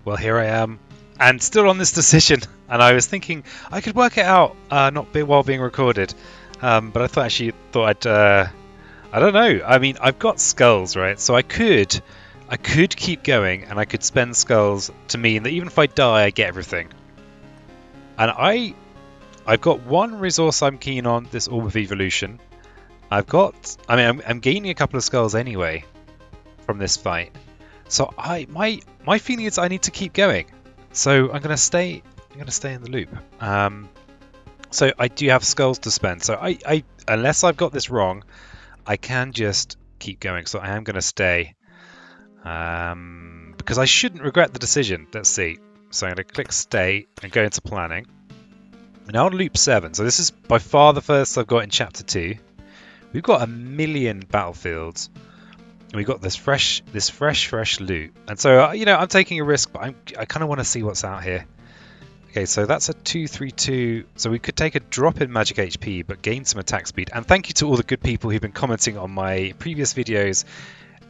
Well, here I am, and still on this decision. And I was thinking I could work it out, while being recorded. But I thought I don't know. I mean, I've got skulls, right? So I could keep going, and I could spend skulls to mean that even if I die, I get everything. And I've got one resource I'm keen on, this Orb of Evolution. I'm gaining a couple of skulls anyway from this fight. So my feeling is I need to keep going. So I'm gonna stay in the loop. So I do have skulls to spend. So I unless I've got this wrong, I can just keep going. So I am gonna stay. Because I shouldn't regret the decision. Let's see. So I'm gonna click stay and go into planning. Now on loop 7. So this is by far the first I've got in chapter 2. We've got 1,000,000 battlefields. And we've got this fresh loot. And so, I'm taking a risk, but I kind of want to see what's out here. Okay, so that's a 232. So we could take a drop in magic HP, but gain some attack speed. And thank you to all the good people who've been commenting on my previous videos,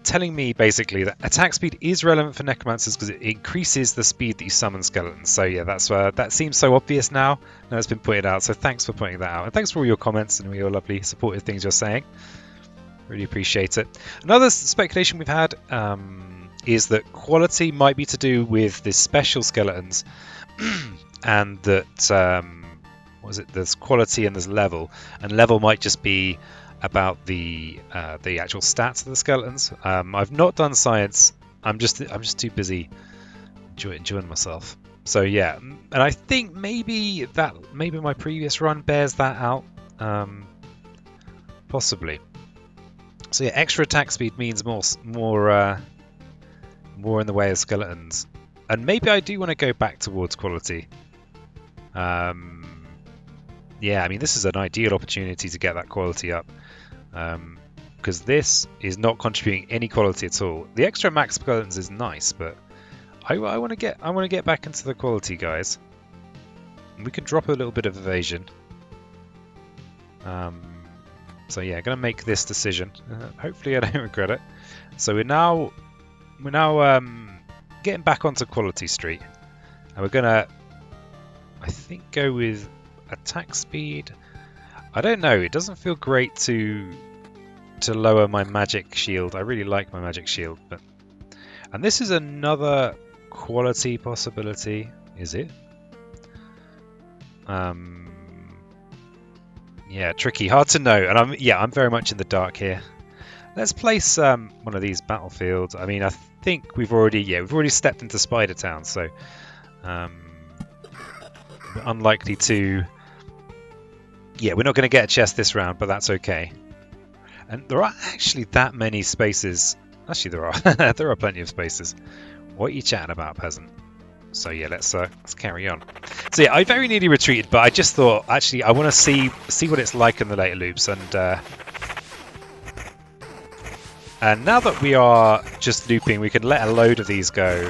telling me basically that attack speed is relevant for necromancers because it increases the speed that you summon skeletons. So yeah, that seems so obvious now. Now it's been pointed out. So thanks for pointing that out, and thanks for all your comments and all your lovely supportive things you're saying. Really appreciate it. Another speculation we've had is that quality might be to do with the special skeletons, and that there's quality and there's level, and level might just be about the actual stats of the skeletons. I've not done science. I'm just too busy enjoying myself. So yeah, and I think maybe my previous run bears that out, possibly. So yeah, extra attack speed means more in the way of skeletons, and maybe I do want to go back towards quality. Yeah, I mean this is an ideal opportunity to get that quality up, because this is not contributing any quality at all. The extra max skeletons is nice, but I want to get back into the quality, guys. We can drop a little bit of evasion. So yeah, gonna make this decision. Hopefully I don't regret it. So we're now getting back onto quality street, and we're gonna, I think, go with attack speed. I don't know. It doesn't feel great to lower my magic shield. I really like my magic shield, and this is another quality possibility. Is it? Yeah, tricky, hard to know, and I'm very much in the dark here. Let's place one of these battlefields. I mean, I think we've already stepped into Spider Town, so we're unlikely to. Yeah, we're not going to get a chest this round, but that's okay. And there aren't actually that many spaces. Actually, there are. There are plenty of spaces. What are you chatting about, peasant? So yeah, let's carry on. So yeah, I very nearly retreated, but I just thought, actually, I want to see what it's like in the later loops, and now that we are just looping, we can let a load of these go,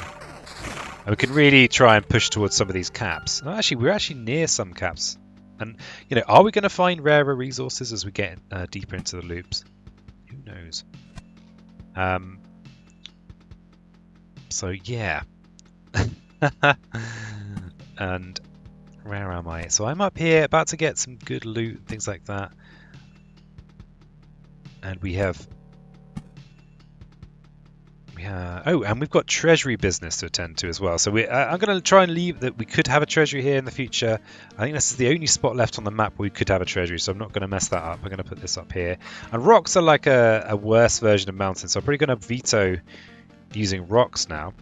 and we can really try and push towards some of these caps. And actually, we're actually near some caps, and are we going to find rarer resources as we get deeper into the loops? Who knows? So yeah. And where am I? So I'm up here about to get some good loot, things like that, and we have and we've got treasury business to attend to as well. So I'm going to try and leave that we could have a treasury here in the future. I think this is the only spot left on the map where we could have a treasury, so I'm not going to mess that up. I'm going to put this up here. And rocks are like a worse version of mountains, so I'm probably going to veto using rocks now.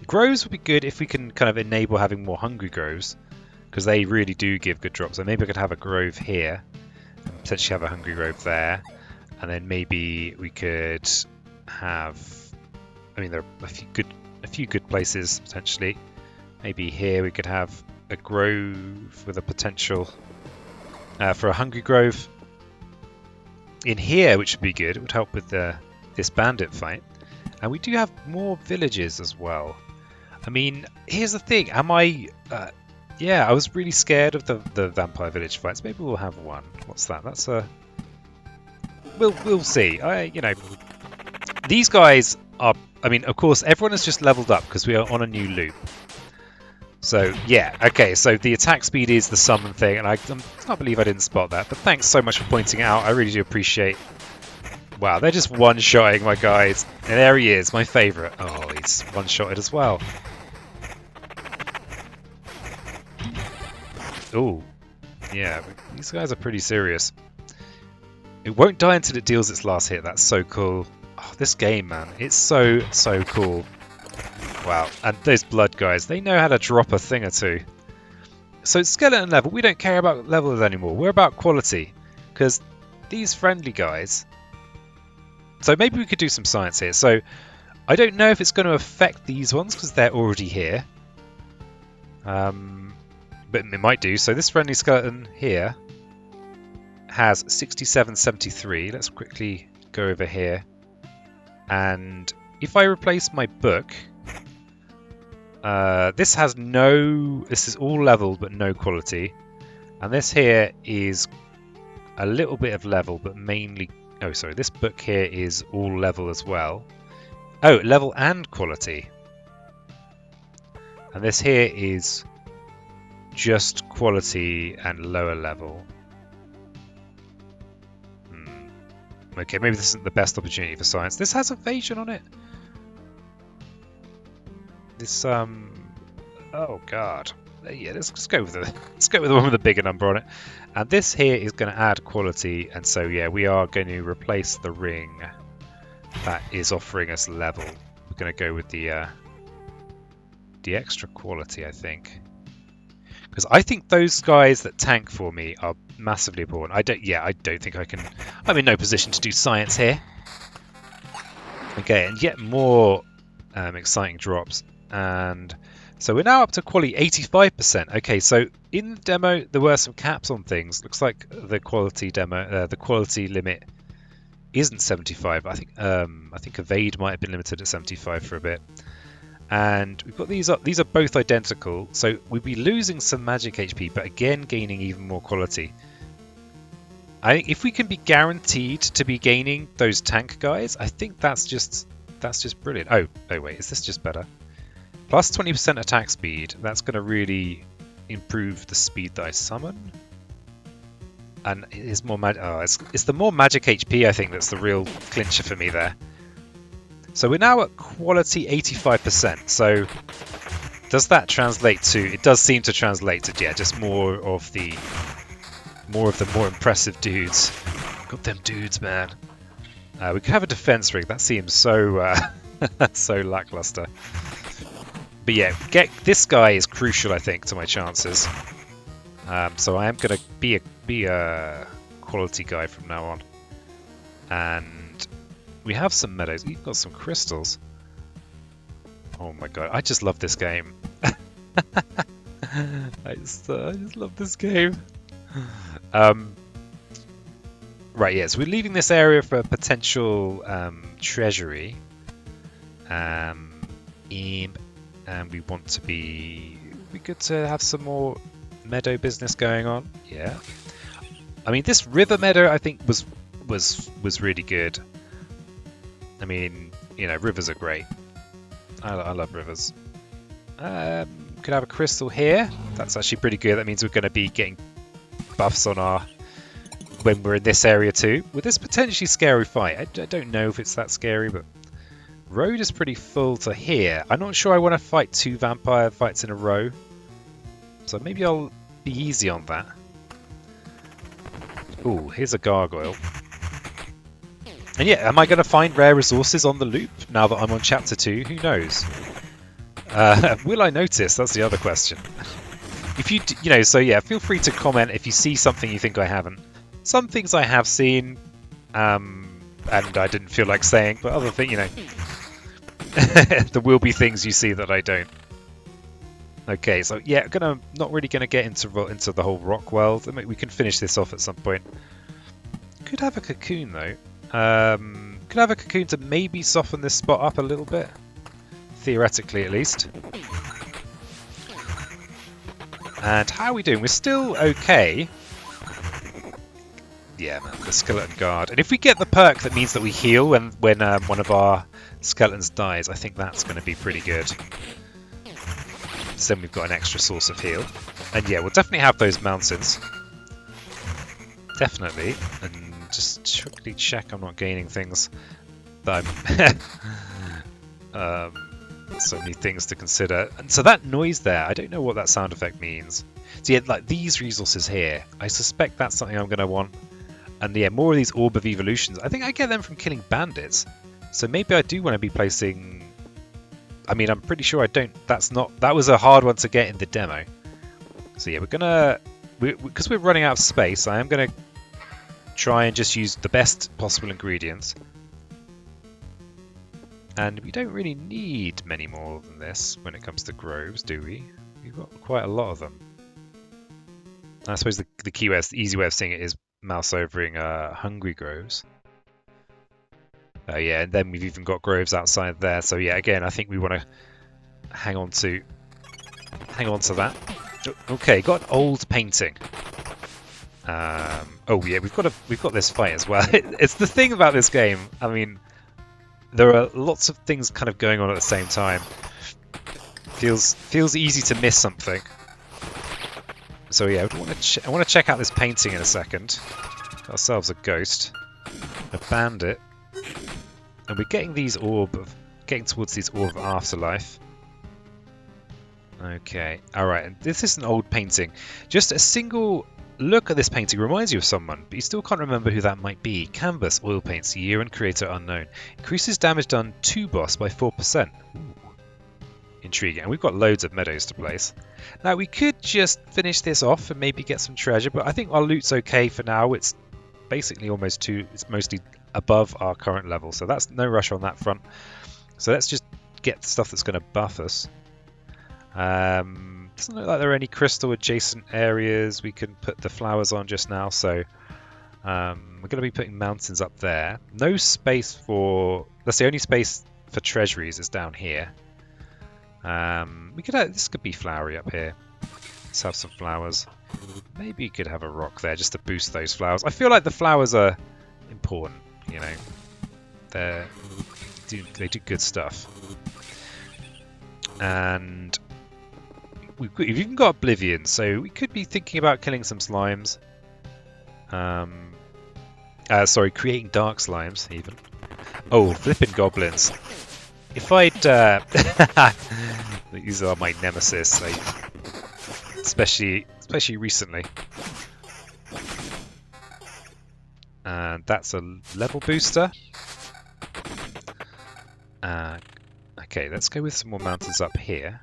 Groves would be good if we can kind of enable having more hungry groves, because they really do give good drops. So maybe I could have a grove here, and potentially have a hungry grove there, and then maybe we could have. I mean, there are a few good places potentially. Maybe here we could have a grove with a potential for a hungry grove in here, which would be good. It would help with this bandit fight, and we do have more villages as well. I mean, here's the thing. Am I? Yeah, I was really scared of the vampire village fights. Maybe we'll have one. What's that? That's a. We'll see. These guys are I mean, of course, everyone has just leveled up because we are on a new loop. So, yeah, okay, so the attack speed is the summon thing, and I can't believe I didn't spot that, but thanks so much for pointing it out. I really do appreciate. Wow, they're just one-shotting my guys. And there he is, my favourite. Oh, he's one-shotted as well. Ooh, yeah, these guys are pretty serious. It won't die until it deals its last hit. That's so cool. Oh, this game, man, it's so cool. Wow, and those blood guys, they know how to drop a thing or two. So skeleton level, we don't care about levels anymore. We're about quality, because these friendly guys. So maybe we could do some science here. So I don't know if it's going to affect these ones because they're already here. But it might do. So this friendly skeleton here has 6773. Let's quickly go over here. And if I replace my book, this has no... This is all level but no quality. And this here is a little bit of level but mainly... Oh, sorry, this book here is all level as well. Oh, level and quality. And this here is just quality and lower level. Okay, maybe this isn't the best opportunity for science. This has evasion on it. This, oh god. Yeah, let's go with the one with the bigger number on it. And this here is going to add quality, and so yeah, we are going to replace the ring that is offering us level. We're going to go with the extra quality, I think, because I think those guys that tank for me are massively important. I don't think I can. I'm in no position to do science here. Okay, and yet more exciting drops. And so we're now up to quality 85%. Okay, so in the demo there were some caps on things. Looks like the quality the quality limit isn't 75. I think evade might have been limited at 75 for a bit. And we've got these up. These are both identical, so we'd be losing some magic HP, but again gaining even more quality. I think if we can be guaranteed to be gaining those tank guys, I think that's just brilliant. Oh wait, is this just better? Plus 20% attack speed. That's going to really improve the speed that I summon. And it is more it's the more magic HP, I think, that's the real clincher for me there. So we're now at quality 85%. So does that translate to? It does seem to translate to just more of the more impressive dudes. Got them dudes, man. We could have a defense rig. That seems so so lackluster. But yeah, this guy is crucial, I think, to my chances. So I am going to be a quality guy from now on. And we have some meadows. We've got some crystals. Oh my god, I just love this game. I just love this game. Right, yes, we're leaving this area for a potential treasury. And we want to be good to have some more meadow business going on. Yeah, I mean, this river meadow I think was really good. I mean, you know, rivers are great. I love rivers. Could have a crystal here. That's actually pretty good. That means we're going to be getting buffs on our when we're in this area too. With this potentially scary fight, I don't know if it's that scary, but road is pretty full to here. I'm not sure I want to fight 2 vampire fights in a row, so maybe I'll be easy on that. Ooh, here's a gargoyle. And yeah, am I going to find rare resources on the loop now that I'm on chapter 2? Who knows? Will I notice? That's the other question. If you know, so yeah, feel free to comment if you see something you think I haven't. Some things I have seen, and I didn't feel like saying, but other things, you know, there will be things you see that I don't. Okay, so yeah, not really gonna get into the whole rock world. I mean, we can finish this off at some point. Could have a cocoon though. Could have a cocoon to maybe soften this spot up a little bit, theoretically at least. And how are we doing? We're still okay. Yeah, man, the skeleton guard. And if we get the perk that means that we heal when one of our skeletons dies, I think that's going to be pretty good. So then we've got an extra source of heal. And yeah, we'll definitely have those mountains. Definitely. And just quickly check I'm not gaining things that I'm... so many things to consider. And so that noise there, I don't know what that sound effect means. So yeah, like these resources here, I suspect that's something I'm going to want. And yeah, more of these Orb of Evolutions. I think I get them from killing bandits. So maybe I do want to be placing... I mean, I'm pretty sure I don't... That was a hard one to get in the demo. So yeah, we're going to... Because we're running out of space, I am going to try and just use the best possible ingredients. And we don't really need many more than this when it comes to groves, do we? We've got quite a lot of them. I suppose the key way, the easy way of seeing it is mouse overing hungry groves. Yeah, and then we've even got groves outside there. So yeah, again, I think we want to hang on to that. Okay, got an old painting. Oh yeah, we've got this fight as well. It's the thing about this game. I mean, there are lots of things kind of going on at the same time. Feels easy to miss something. So yeah, I want to check out this painting in a second. Got ourselves a ghost, a bandit, and we're getting towards these orb of afterlife. Okay, all right. And this is an old painting. Just a single look at this painting reminds you of someone, but you still can't remember who that might be. Canvas, oil paints, year and creator unknown. Increases damage done to boss by 4%. Ooh. Intriguing. And we've got loads of meadows to place. Now we could just finish this off and maybe get some treasure, but I think our loot's okay for now. It's basically it's mostly above our current level, so that's no rush on that front. So let's just get stuff that's going to buff us. Doesn't look like there are any crystal adjacent areas we can put the flowers on just now, so we're going to be putting mountains up there. No space for... That's the only space for treasuries is down here. This could be flowery up here. Let's have some flowers. Maybe you could have a rock there just to boost those flowers. I feel like the flowers are important, you know. They do good stuff. And we've even got Oblivion, so we could be thinking about killing some slimes. Sorry, creating dark slimes even. Oh, flipping goblins. If I'd... These are my nemesis, especially recently. And that's a level booster. Okay, let's go with some more mountains up here.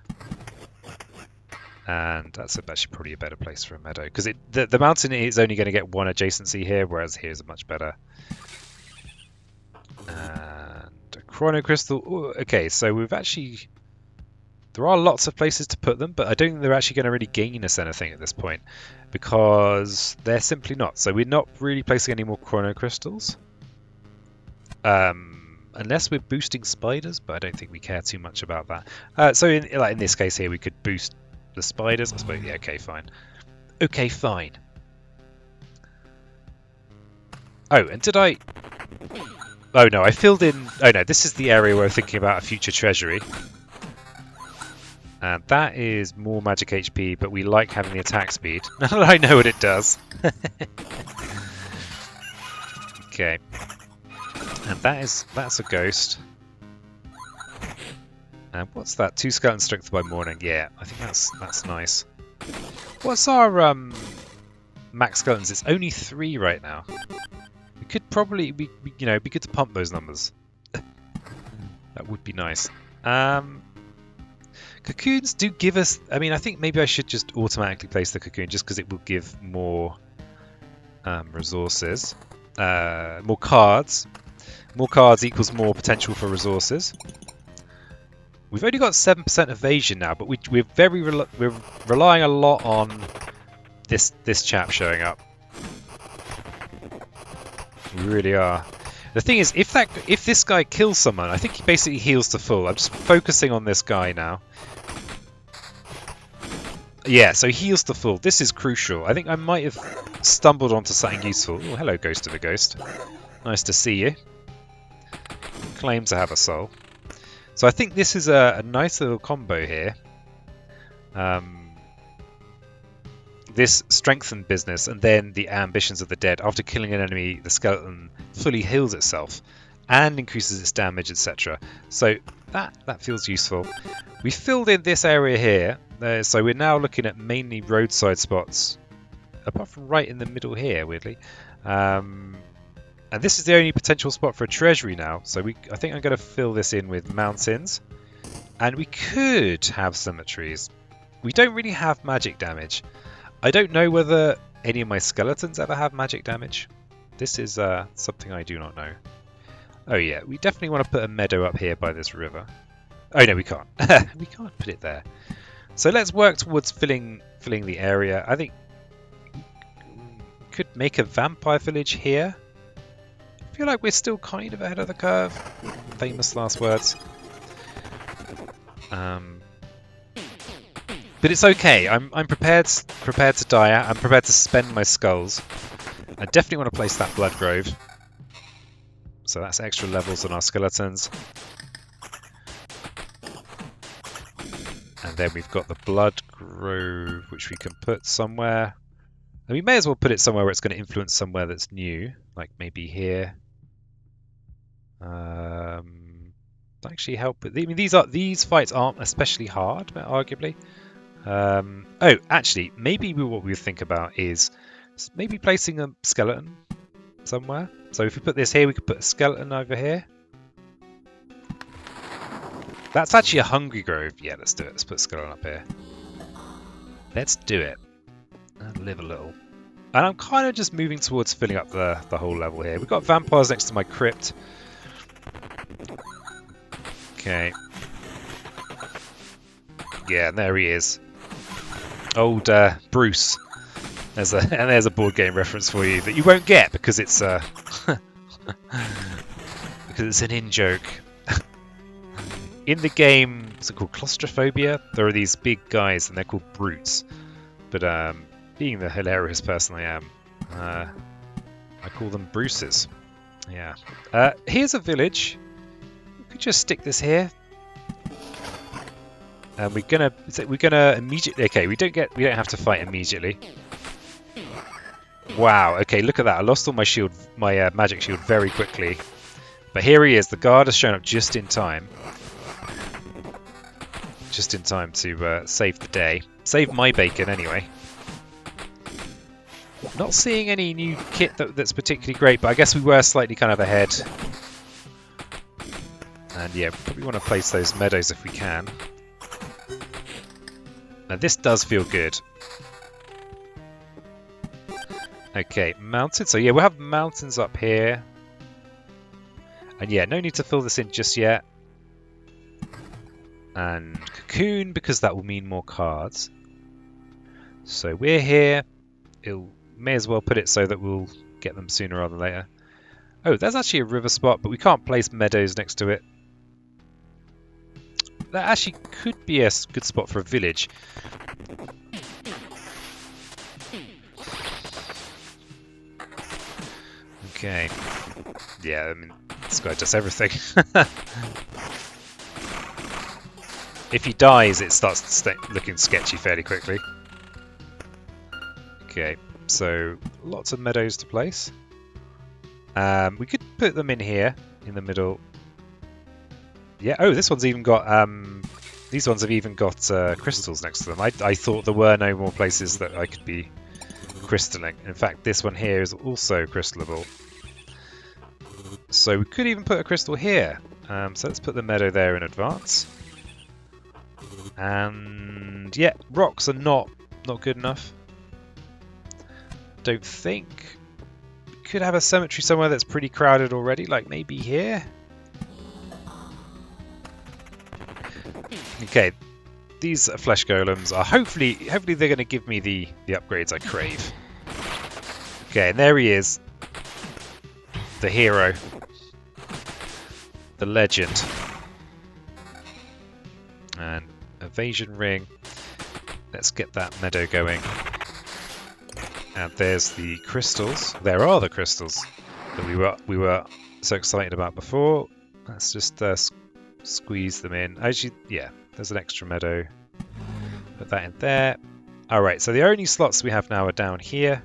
And that's actually probably a better place for a meadow. Because the mountain is only going to get one adjacency here, whereas here is much better. And a chrono crystal. Ooh, okay, so we've actually... There are lots of places to put them, but I don't think they're actually going to really gain us anything at this point. Because they're simply not. So we're not really placing any more chrono crystals. Unless we're boosting spiders, but I don't think we care too much about that. So in this case here, we could boost the spiders. I suppose, yeah, okay, fine. Okay, fine. Oh, and did I... Oh no, I filled in... Oh no, this is the area where I'm thinking about a future treasury. And that is more magic HP, but we like having the attack speed. Now that I know what it does. Okay. And that's a ghost. And what's that? 2 skeleton strength by morning. Yeah, I think that's nice. What's our max skeletons? It's only 3 right now. We could probably be good to pump those numbers. That would be nice. Cocoons do give us... I mean, I think maybe I should just automatically place the cocoon just because it will give more resources. More cards. More cards equals more potential for resources. We've only got 7% evasion now, but we're relying a lot on this chap showing up. We really are. The thing is, if this guy kills someone, I think he basically heals to full. I'm just focusing on this guy now. Yeah, so heals to full. This is crucial. I think I might have stumbled onto something useful. Oh, hello, ghost of a ghost. Nice to see you. Claim to have a soul. So I think this is a nice little combo here. This strengthened business, and then the ambitions of the dead. After killing an enemy, the skeleton fully heals itself and increases its damage, etc. So that feels useful. We filled in this area here, so we're now looking at mainly roadside spots, apart from right in the middle here, weirdly. And this is the only potential spot for a treasury now. So I think I'm going to fill this in with mountains, and we could have cemeteries. We don't really have magic damage. I don't know whether any of my skeletons ever have magic damage. This is something I do not know. Oh yeah, we definitely want to put a meadow up here by this river. Oh no, we can't. We can't put it there. So let's work towards filling the area. I think we could make a vampire village here. I feel like we're still kind of ahead of the curve. Famous last words. But it's okay. I'm prepared to die out. I'm prepared to spend my skulls. I definitely want to place that blood grove. So that's extra levels on our skeletons. And then we've got the blood grove, which we can put somewhere. And we may as well put it somewhere where it's going to influence somewhere that's new, like maybe here. Actually help. I mean, these fights aren't especially hard, arguably. Oh, actually, maybe what we would think about is maybe placing a skeleton somewhere. So if we put this here, we could put a skeleton over here. That's actually a hungry grove. Yeah, let's do it. Let's put a skeleton up here. Let's do it. And live a little. And I'm kind of just moving towards filling up the whole level here. We've got vampires next to my crypt. Okay. Yeah, and there he is. Old Bruce. There's a board game reference for you that you won't get because it's because it's an in-joke. In the game, what's it called? Claustrophobia? There are these big guys and they're called brutes. But being the hilarious person I am, I call them Bruces. Yeah. Here's a village. We could just stick this here. And we're gonna immediately. Okay, we don't have to fight immediately. Wow. Okay, look at that. I lost all my shield, my magic shield, very quickly. But here he is. The guard has shown up just in time. Just in time to save the day. Save my bacon, anyway. Not seeing any new kit that's particularly great, but I guess we were slightly kind of ahead. And yeah, we probably want to place those meadows if we can. Now this does feel good. Okay, mountains. So yeah, we'll have mountains up here. And yeah, no need to fill this in just yet. And cocoon, because that will mean more cards. So we're here. May as well put it so that we'll get them sooner rather than later. Oh, there's actually a river spot, but we can't place meadows next to it. That actually could be a good spot for a village. Okay. Yeah, I mean, this guy does everything. If he dies, it starts looking sketchy fairly quickly. Okay, so lots of meadows to place. We could put them in here, in the middle. Yeah. Oh, this one's even got. These ones have even got crystals next to them. I thought there were no more places that I could be crystalling. In fact, this one here is also crystallable. So we could even put a crystal here. So let's put the meadow there in advance. And yeah, rocks are not good enough. Don't think. We could have a cemetery somewhere that's pretty crowded already, like maybe here. Okay, these flesh golems are hopefully they're going to give me the upgrades I crave. Okay, and there he is, the hero, the legend, and evasion ring. Let's get that meadow going. And there's the crystals. There are the crystals that we were so excited about before. Let's just squeeze them in. Actually, yeah, there's an extra meadow. Put that in there. Alright, so the only slots we have now are down here.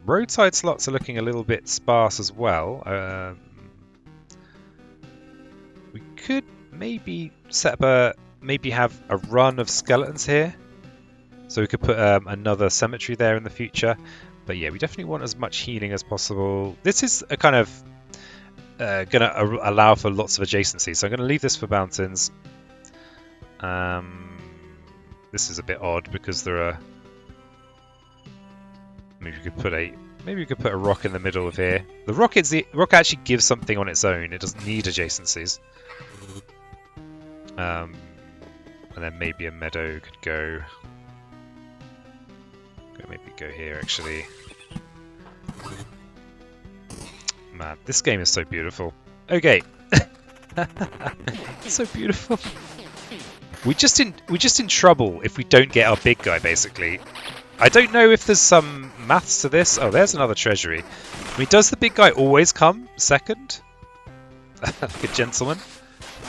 Roadside slots are looking a little bit sparse as well. We could maybe set up maybe have a run of skeletons here. So we could put another cemetery there in the future. But yeah, we definitely want as much healing as possible. This is a kind of going to allow for lots of adjacencies. So I'm going to leave this for mountains. This is a bit odd because there are... Maybe we could put a rock in the middle of here. The rock actually gives something on its own. It doesn't need adjacencies. And then maybe a meadow could go. Maybe go here actually. Man, this game is so beautiful. Okay. It's so beautiful. We're just in trouble if we don't get our big guy, basically. I don't know if there's some maths to this. Oh, there's another treasury. I mean, does the big guy always come second? Like a gentleman?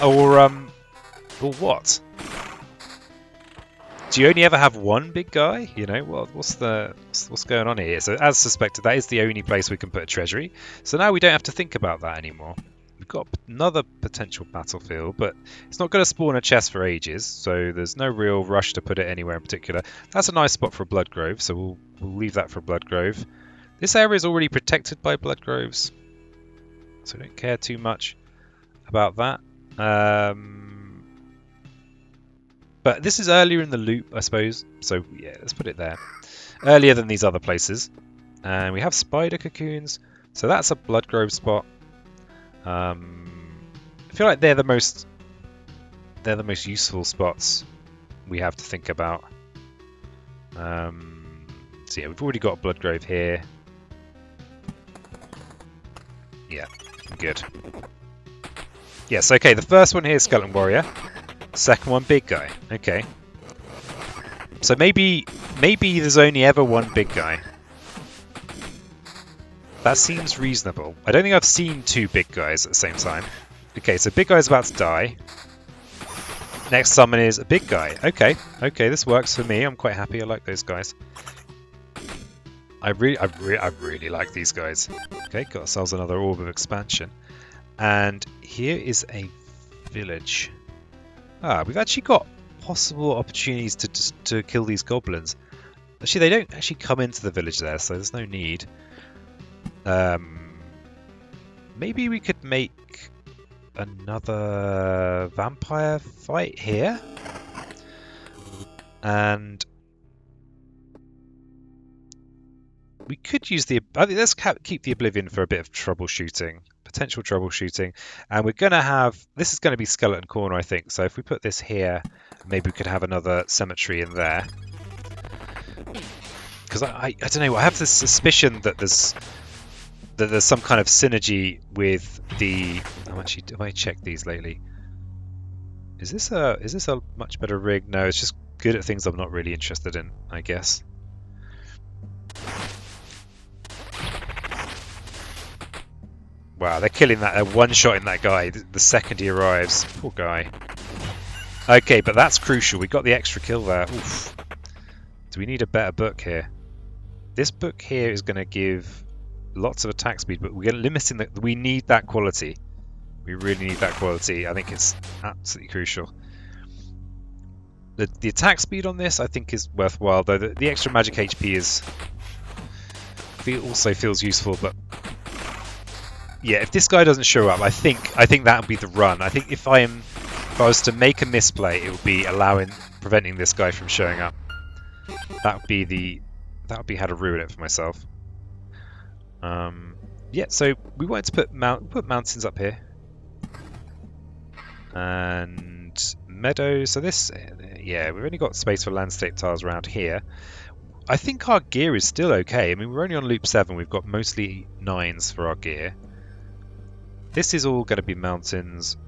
Or what? Do you only ever have one big guy? You know, what's going on here? So as suspected, that is the only place we can put a treasury. So now we don't have to think about that anymore. We've got another potential battlefield, but it's not going to spawn a chest for ages, so there's no real rush to put it anywhere in particular. That's a nice spot for a blood grove, so we'll leave that for a blood grove. This area is already protected by blood groves, so I don't care too much about that. But this is earlier in the loop, I suppose, so yeah, let's put it there. Earlier than these other places. And we have spider cocoons, so that's a blood grove spot. I feel like they're the most useful spots we have to think about. So yeah, we've already got a blood grove here. Yeah, good. Yes, okay, the first one here is Skeleton Warrior. Second one, big guy. Okay. So maybe there's only ever one big guy. That seems reasonable. I don't think I've seen two big guys at the same time. Okay, so big guy's about to die. Next summon is a big guy. Okay, this works for me. I'm quite happy. I like those guys. I really like these guys. Okay, got ourselves another orb of expansion. And here is a village. We've actually got possible opportunities to kill these goblins. Actually, they don't actually come into the village there, so there's no need. Maybe we could make another vampire fight here. And we could use I think let's keep the Oblivion for a bit of troubleshooting. Potential troubleshooting. And we're going to have... This is going to be Skeleton Corner, I think. So if we put this here, maybe we could have another cemetery in there. Because I don't know, I have this suspicion that there's some kind of synergy with the... Have I checked these lately? Is this a much better rig? No, it's just good at things I'm not really interested in, I guess. Wow, they're killing that. They're one-shotting that guy the second he arrives. Poor guy. Okay, but that's crucial. We got the extra kill there. Oof. Do we need a better book here? This book here is going to give lots of attack speed, but we're limiting that. We need that quality. We really need that quality. I think it's absolutely crucial. The attack speed on this, I think, is worthwhile, though the extra magic HP also feels useful, but yeah, if this guy doesn't show up, I think that would be the run. I think if I was to make a misplay, it would be preventing this guy from showing up. That would be how to ruin it for myself. Yeah, so we wanted to put mountains up here and meadows. So this, yeah, we've only got space for landscape tiles around here. I think our gear is still okay. I mean, we're only on loop 7. We've got mostly 9s for our gear. This is all going to be mountains.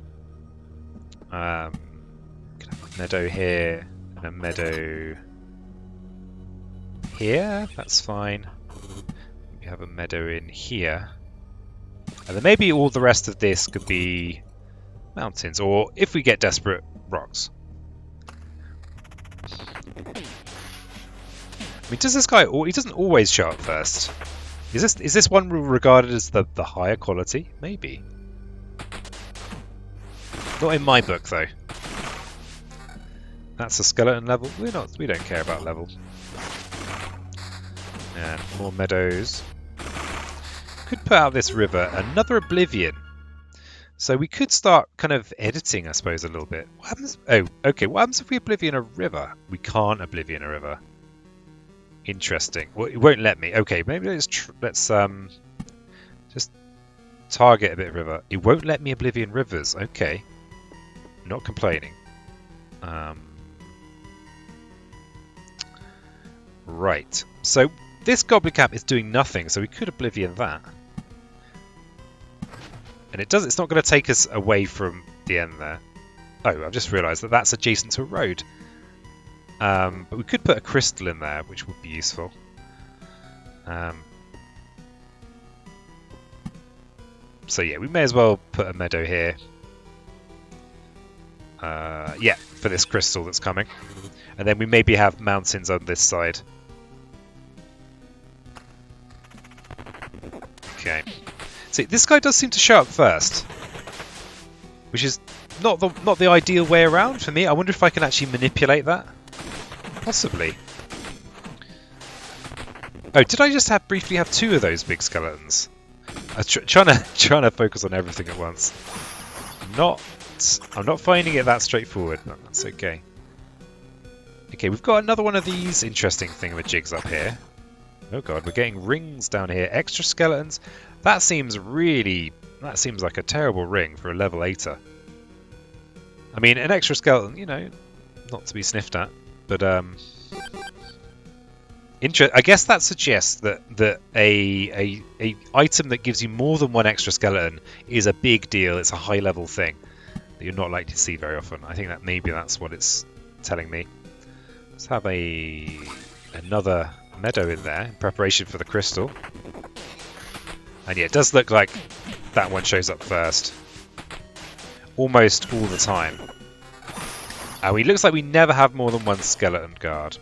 Gonna have a meadow here and a meadow here. That's fine. We have a meadow in here. And then maybe all the rest of this could be mountains, or if we get desperate, rocks. I mean, does this guy... He doesn't always show up first. Is this one regarded as the higher quality? Maybe. Not in my book, though. That's a skeleton level. We don't care about level. And more meadows. Could put out this river. Another oblivion. So we could start kind of editing, I suppose, a little bit. What happens? Oh, okay. What happens if we oblivion a river? We can't oblivion a river. Interesting. Well, it won't let me. Okay, maybe let's just target a bit of river. It won't let me oblivion rivers. Okay. Not complaining. Right. So this goblin cap is doing nothing, so we could oblivion that. And it's not going to take us away from the end there. Oh, I've just realised that that's adjacent to a road. But we could put a crystal in there, which would be useful. So yeah, we may as well put a meadow here. Yeah, for this crystal that's coming. And then we maybe have mountains on this side. Okay. See, this guy does seem to show up first, which is not the ideal way around for me. I wonder if I can actually manipulate that. Possibly. Oh, did I just briefly have two of those big skeletons? I was trying to focus on everything at once. I'm not finding it that straightforward, but that's okay. Okay, we've got another one of these interesting thingamajigs up here. Oh god, we're getting rings down here. Extra skeletons. That seems like a terrible ring for a level 8er. I mean, an extra skeleton, you know, not to be sniffed at, but I guess that suggests that a item that gives you more than one extra skeleton is a big deal. It's a high level thing that you're not likely to see very often. I think that maybe that's what it's telling me. Let's have another meadow in there in preparation for the crystal. And yeah, it does look like that one shows up first. Almost all the time. And it looks like we never have more than one skeleton guard.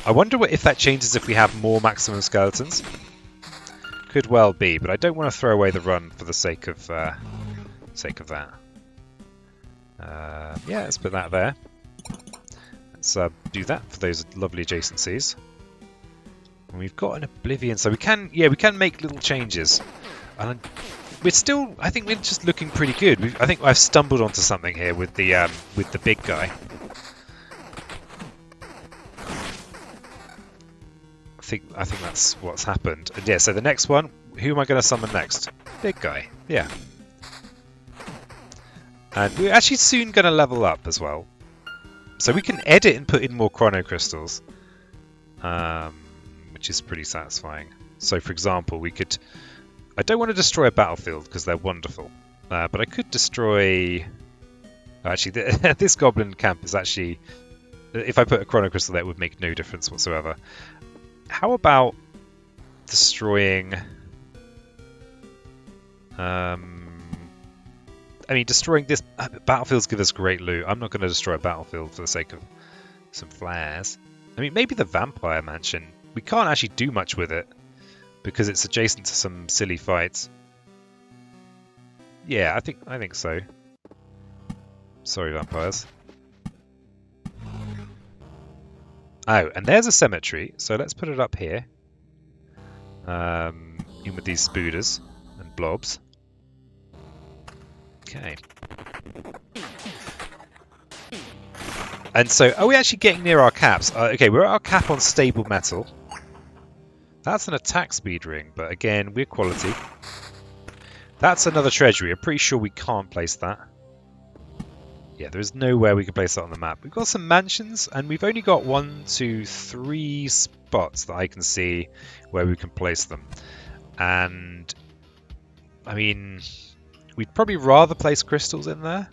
I wonder if that changes if we have more maximum skeletons. Could well be, but I don't want to throw away the run for the sake of that. Yeah, let's put that there. Let's do that for those lovely adjacencies. And we've got an oblivion, so we can make little changes. And I think we're just looking pretty good. I think I've stumbled onto something here with the big guy. I think that's what's happened. And yeah, so the next one, who am I going to summon next? Big guy. Yeah. And we're actually soon going to level up as well. So we can edit and put in more chrono crystals, which is pretty satisfying. So for example, we could... I don't want to destroy a battlefield because they're wonderful, but I could destroy... Actually, this goblin camp is actually... If I put a chrono crystal there, it would make no difference whatsoever. How about destroying... I mean, destroying this... Battlefields give us great loot. I'm not going to destroy a battlefield for the sake of some flares. I mean, maybe the vampire mansion. We can't actually do much with it because it's adjacent to some silly fights. Yeah, I think so. Sorry, vampires. Oh, and there's a cemetery, so let's put it up here. In with these spooders and blobs. Okay. And so, are we actually getting near our caps? Okay, we're at our cap on stable metal. That's an attack speed ring, but again, we're quality. That's another treasury. I'm pretty sure we can't place that. Yeah, there is nowhere we can place that on the map. We've got some mansions, and we've only got 1, 2, 3 spots that I can see where we can place them. And, I mean, we'd probably rather place crystals in there.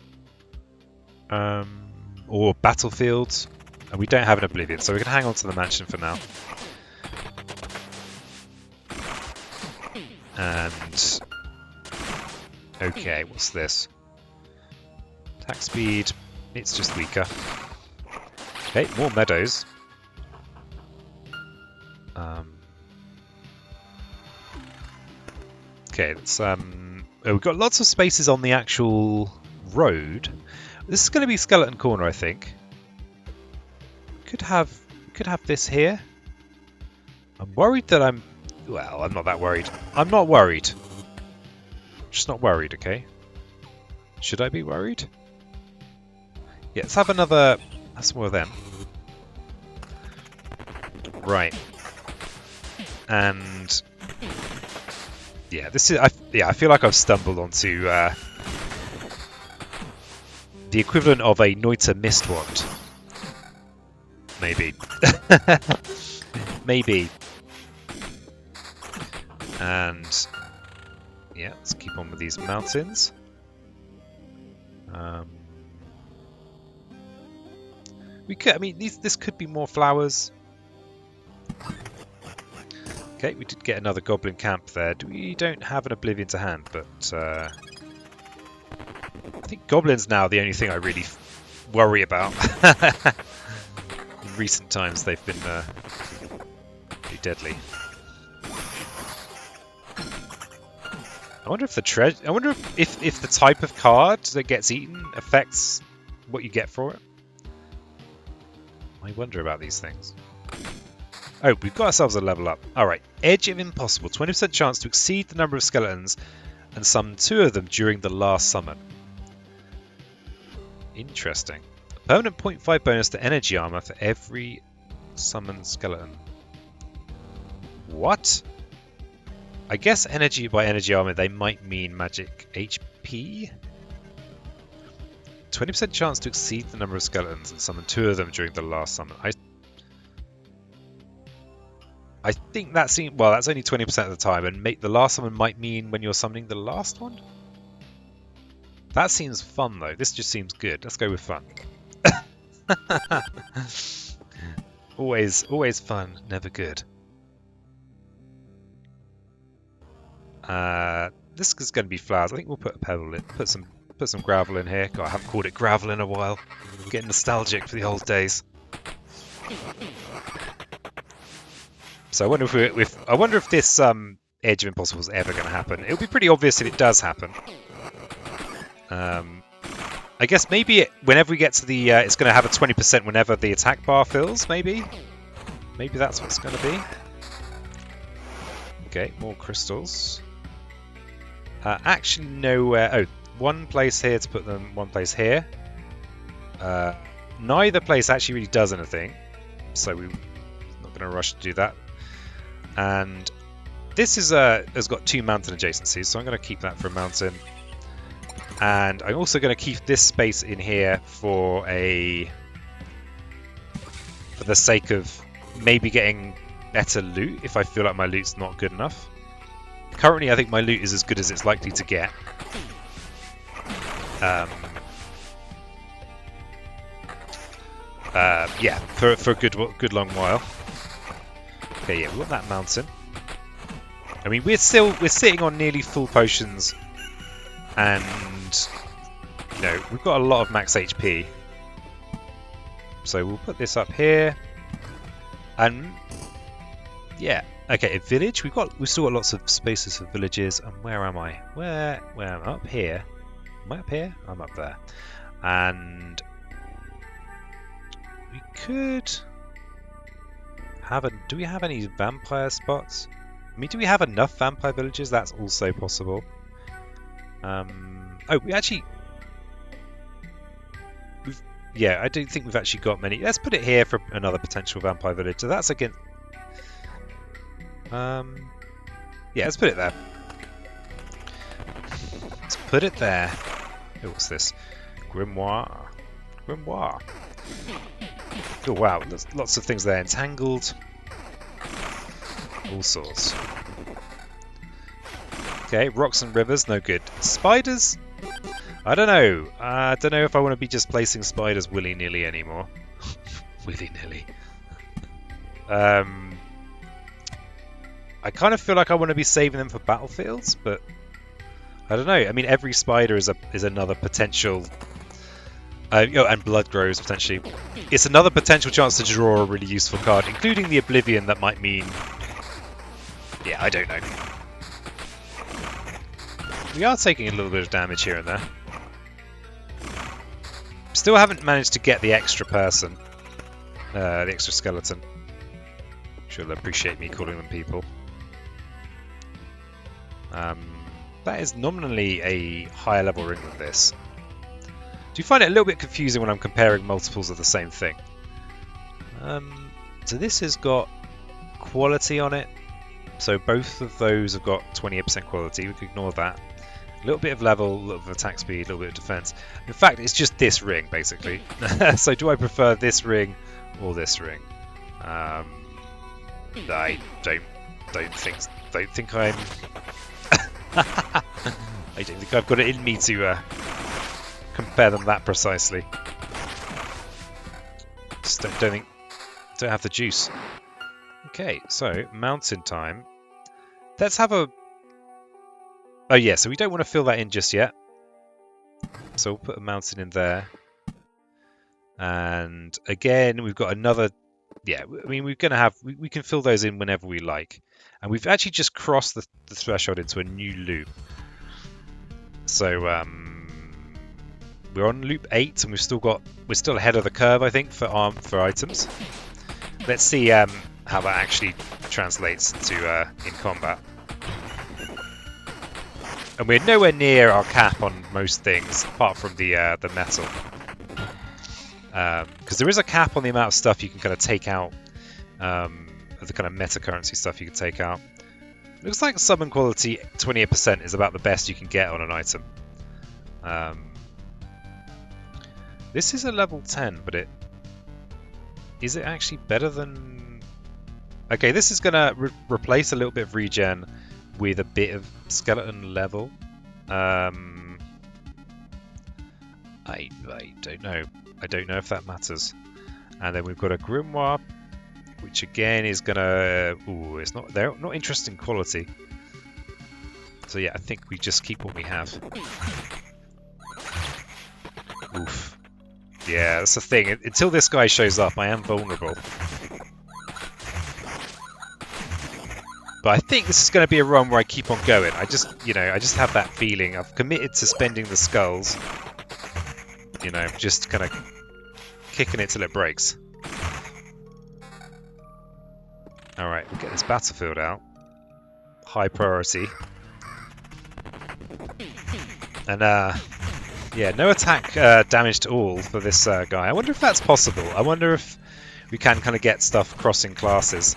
Or battlefields. And we don't have an oblivion, so we can hang on to the mansion for now. And okay, what's this? Attack speed. It's just weaker. Okay, more meadows. Okay, let's oh, we've got lots of spaces on the actual road. This is going to be Skeleton Corner, I think. Could have this here. I'm worried that well, I'm not that worried. I'm not worried. Just not worried, okay? Should I be worried? Yeah, let's have another. That's more of them. Right. And yeah, this is. I feel like I've stumbled onto the equivalent of a Noita Mist Wand. Maybe. Maybe. And yeah, let's keep on with these mountains. We could. I mean, this could be more flowers. Okay, we did get another goblin camp there. We don't have an Oblivion to hand, but I think goblins now are the only thing I really worry about. In recent times, they've been pretty deadly. I wonder if the treasure. I wonder if the type of card that gets eaten affects what you get for it. I wonder about these things. Oh, we've got ourselves a level up. Alright, Edge of Impossible. 20% chance to exceed the number of skeletons and summon 2 of them during the last summon. Interesting. A permanent 0.5 bonus to energy armor for every summoned skeleton. What? I guess energy by energy armor, they might mean magic HP? 20% chance to exceed the number of skeletons and summon 2 of them during the last summon. I think that seems... Well, that's only 20% of the time, and the last summon might mean when you're summoning the last one? That seems fun, though. This just seems good. Let's go with fun. Always fun, never good. This is going to be flowers. I think we'll put a pebble in. Put some gravel in here. God, I haven't called it gravel in a while. I'm getting nostalgic for the old days. So I wonder if this Edge of Impossible is ever going to happen. It'll be pretty obvious if it does happen. I guess maybe whenever we get to the, it's going to have a 20% whenever the attack bar fills. Maybe that's what it's going to be. Okay, more crystals. Actually, nowhere. Oh, one place here to put them. One place here. Neither place actually really does anything, so we're not going to rush to do that. And this is has got 2 mountain adjacencies, so I'm going to keep that for a mountain. And I'm also going to keep this space in here for the sake of maybe getting better loot if I feel like my loot's not good enough. Currently, I think my loot is as good as it's likely to get. Yeah, for a good long while. Okay, yeah, we want that mountain. I mean, we're sitting on nearly full potions, and you know we've got a lot of max HP. So we'll put this up here, and yeah, okay, a village. We've still got lots of spaces for villages. And where am I? Where am I? Up here? Am I up here? I'm up there, and we could. Do we have any vampire spots? I mean, do we have enough vampire villages? That's also possible. Oh, yeah, I don't think we've actually got many. Let's put it here for another potential vampire village. So that's against. Yeah, let's put it there. Let's put it there. Oh, what's this? Grimoire. Oh wow, there's lots of things there. Entangled. All sorts. Okay, rocks and rivers, no good. Spiders? I don't know. I don't know if I want to be just placing spiders willy-nilly anymore. Willy-nilly. I kind of feel like I want to be saving them for battlefields, but I don't know. I mean, every spider is another potential. And blood grows potentially. It's another potential chance to draw a really useful card, including the Oblivion. That might mean, yeah, I don't know. We are taking a little bit of damage here and there. Still haven't managed to get the extra person, the extra skeleton. She'll appreciate me calling them people. That is nominally a higher level ring than this. Do you find it a little bit confusing when I'm comparing multiples of the same thing? So this has got quality on it. So both of those have got 28% quality. We can ignore that. A little bit of level, a little bit of attack speed, a little bit of defense. In fact, it's just this ring, basically. So do I prefer this ring or this ring? I don't think I'm... I don't think I've got it in me to compare them that precisely. Just don't have the juice. Okay, so mountain time. Let's have a... Oh yeah, so we don't want to fill that in just yet. So we'll put a mountain in there. And again, we've got another... Yeah, I mean, we're going to have... We can fill those in whenever we like. And we've actually just crossed the threshold into a new loop. So we're on loop 8, and we're still ahead of the curve, I think, for items. Let's see how that actually translates to in combat. And we're nowhere near our cap on most things, apart from the metal. Because there is a cap on the amount of stuff you can kind of take out, the kind of meta currency stuff you can take out. Looks like summon quality 28% is about the best you can get on an item. This is a level 10, but is it actually better than... Okay, this is going to replace a little bit of regen with a bit of skeleton level. I don't know. I don't know if that matters. And then we've got a grimoire, which again is gonna... Ooh, they're not interesting quality. So yeah, I think we just keep what we have. Oof. Yeah, that's the thing. Until this guy shows up, I am vulnerable. But I think this is going to be a run where I keep on going. I just have that feeling. I've committed to spending the skulls. Just kind of kicking it till it breaks. Alright, we'll get this battlefield out. High priority. And, yeah, no attack damage to all for this guy. I wonder if that's possible. I wonder if we can kind of get stuff crossing classes.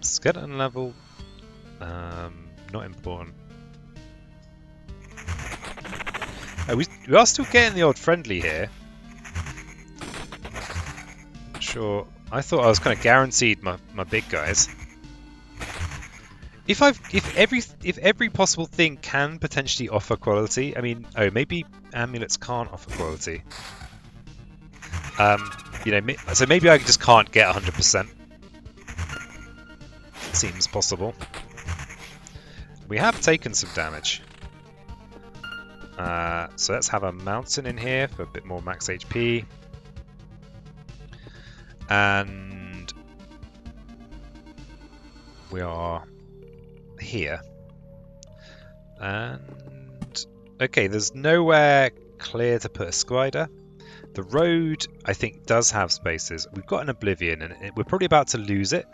Skeleton level, not important. Oh, we are still getting the odd friendly here. Sure, I thought I was kind of guaranteed my big guys. If every possible thing can potentially offer quality, I mean, maybe amulets can't offer quality. So maybe I just can't get 100%. Seems possible. We have taken some damage. So let's have a mountain in here for a bit more max HP. And we are here. And okay, there's nowhere clear to put a spider. The road, I think, does have spaces. We've got an Oblivion, and we're probably about to lose it.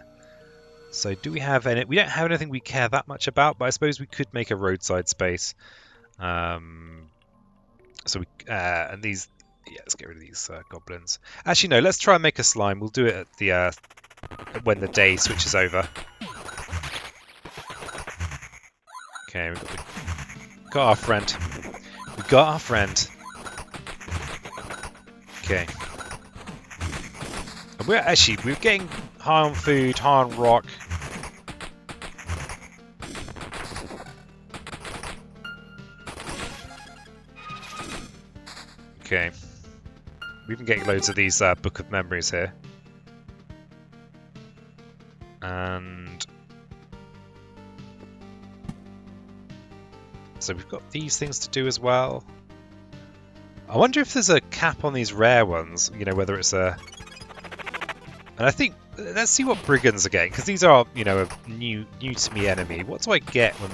So do we have any... We don't have anything we care that much about, but I suppose we could make a roadside space. So we... and these... Yeah, let's get rid of these goblins. Actually, no, let's try and make a slime. We'll do it at the... when the day switches over. Okay, got our friend. We got our friend. Okay. And we're getting high on food, high on rock. Okay. We've been getting loads of these Book of Memories here. And so we've got these things to do as well. I wonder if there's a cap on these rare ones, you know, whether it's a... And I think, let's see what brigands are getting, because these are, you know, a new to me enemy. What do I get when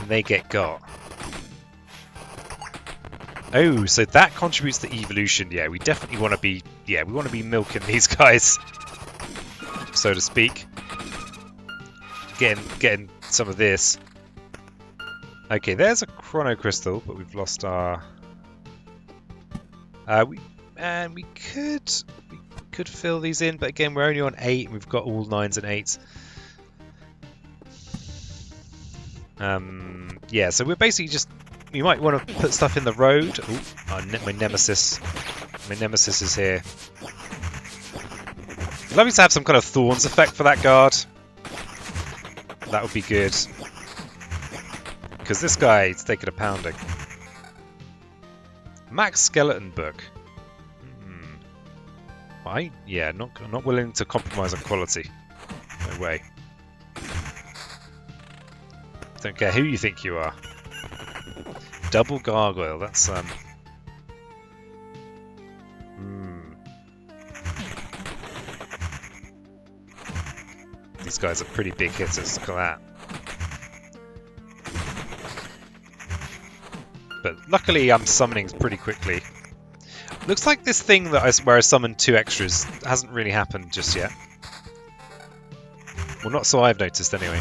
they get got? Oh, so that contributes to evolution. Yeah, we definitely want to be, we want to be milking these guys, so to speak. Getting some of this. Okay, there's a chrono crystal, but we've lost our... we could fill these in, but again, we're only on 8, and we've got all 9s and 8s. Yeah, so we're basically just... We might want to put stuff in the road. Ooh, my nemesis. My nemesis is here. Lovely to have some kind of thorns effect for that guard. That would be good. Because this guy is taking a pounding. Max Skeleton Book. Not willing to compromise on quality. No way. Don't care who you think you are. Double gargoyle. That's These guys are pretty big hitters. Look at that. But luckily, I'm summoning pretty quickly. Looks like this thing that where I summoned 2 extras hasn't really happened just yet. Well, not so I've noticed anyway.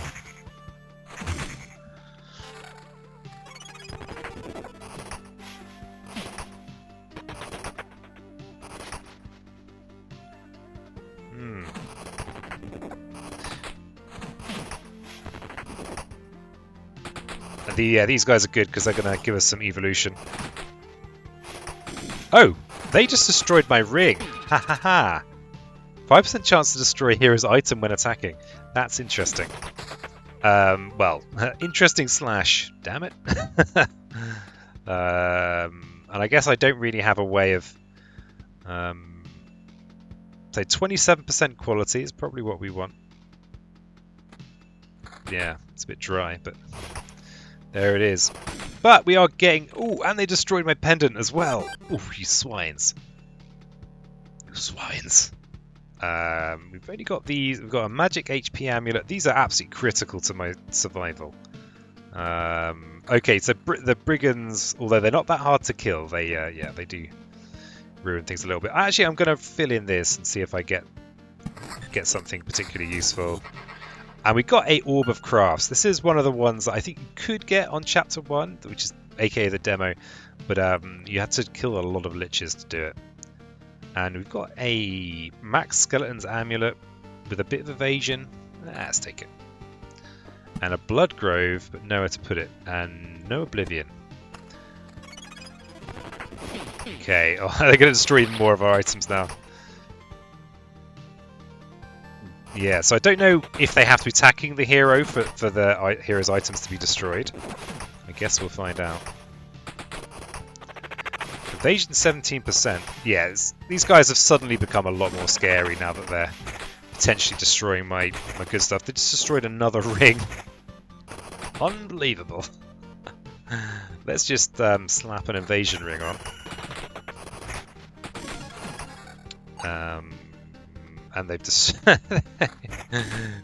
And these guys are good because they're going to give us some evolution. Oh! They just destroyed my ring! Ha ha ha! 5% chance to destroy a hero's item when attacking. That's interesting. Well, interesting slash... Damn it. And I guess I don't really have a way of... say 27% quality is probably what we want. Yeah, it's a bit dry, but... There it is. But we are getting... Ooh, and they destroyed my pendant as well. Ooh, you swines. You swines. We've only got these. We've got a magic HP amulet. These are absolutely critical to my survival. Okay, so the brigands, although they're not that hard to kill, they do ruin things a little bit. Actually, I'm going to fill in this and see if I get something particularly useful. And we got a Orb of Crafts. This is one of the ones that I think you could get on Chapter 1, which is aka the demo. But you had to kill a lot of liches to do it. And we've got a Max Skeleton's Amulet with a bit of evasion. Let's take it. And a Blood Grove, but nowhere to put it. And no Oblivion. Okay, oh, they're going to destroy even more of our items now. Yeah, so I don't know if they have to be attacking the hero for the hero's items to be destroyed. I guess we'll find out. Evasion 17%. Yeah, these guys have suddenly become a lot more scary now that they're potentially destroying my good stuff. They just destroyed another ring. Unbelievable. Let's just slap an invasion ring on. And they've just...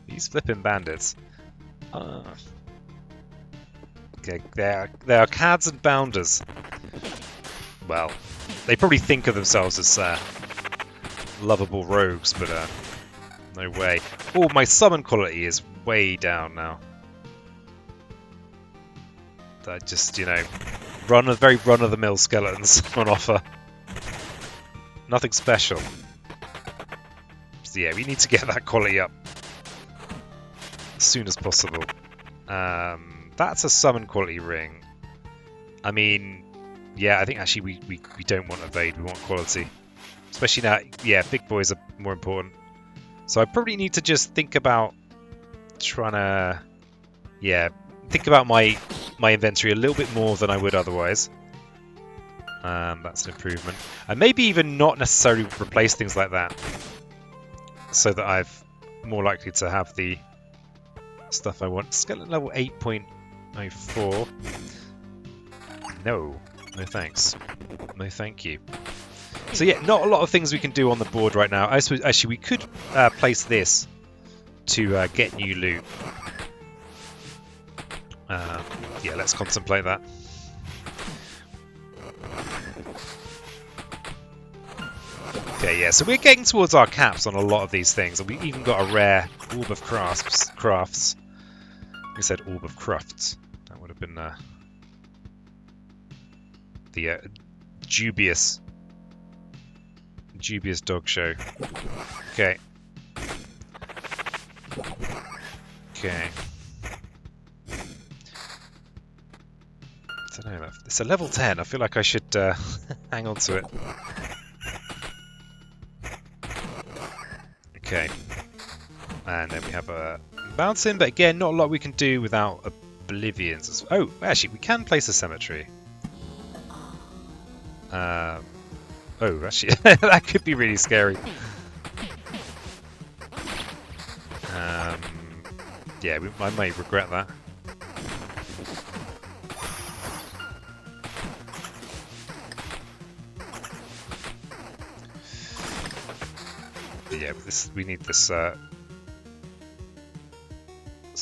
These flipping bandits. Okay, they are cads and bounders. Well, they probably think of themselves as lovable rogues, but no way. Oh, my summon quality is way down now. I just, you know, very run-of-the-mill skeletons on offer. Nothing special. So yeah, we need to get that quality up as soon as possible. That's a summon quality ring. I mean, yeah, I think actually we don't want evade, we want quality. Especially now, yeah, big boys are more important. So I probably need to just think about trying to, yeah, think about my inventory a little bit more than I would otherwise. That's an improvement. And maybe even not necessarily replace things like that. So that I've more likely to have the stuff I want. Skeleton level 8.04. No. No thanks. No thank you. So yeah, not a lot of things we can do on the board right now. I suppose actually we could place this to get new loot. Yeah, let's contemplate that. Okay, yeah, so we're getting towards our caps on a lot of these things, and we even got a rare Orb of Crafts. We said Orb of Crafts. That would have been the dubious dog show. Okay. Okay. I don't know. It's a level 10. I feel like I should hang on to it. Okay. And then we have a mountain, but again, not a lot we can do without oblivions. Oh, actually, we can place a cemetery. Oh, actually, that could be really scary. Yeah, I may regret that. But yeah, we need this. So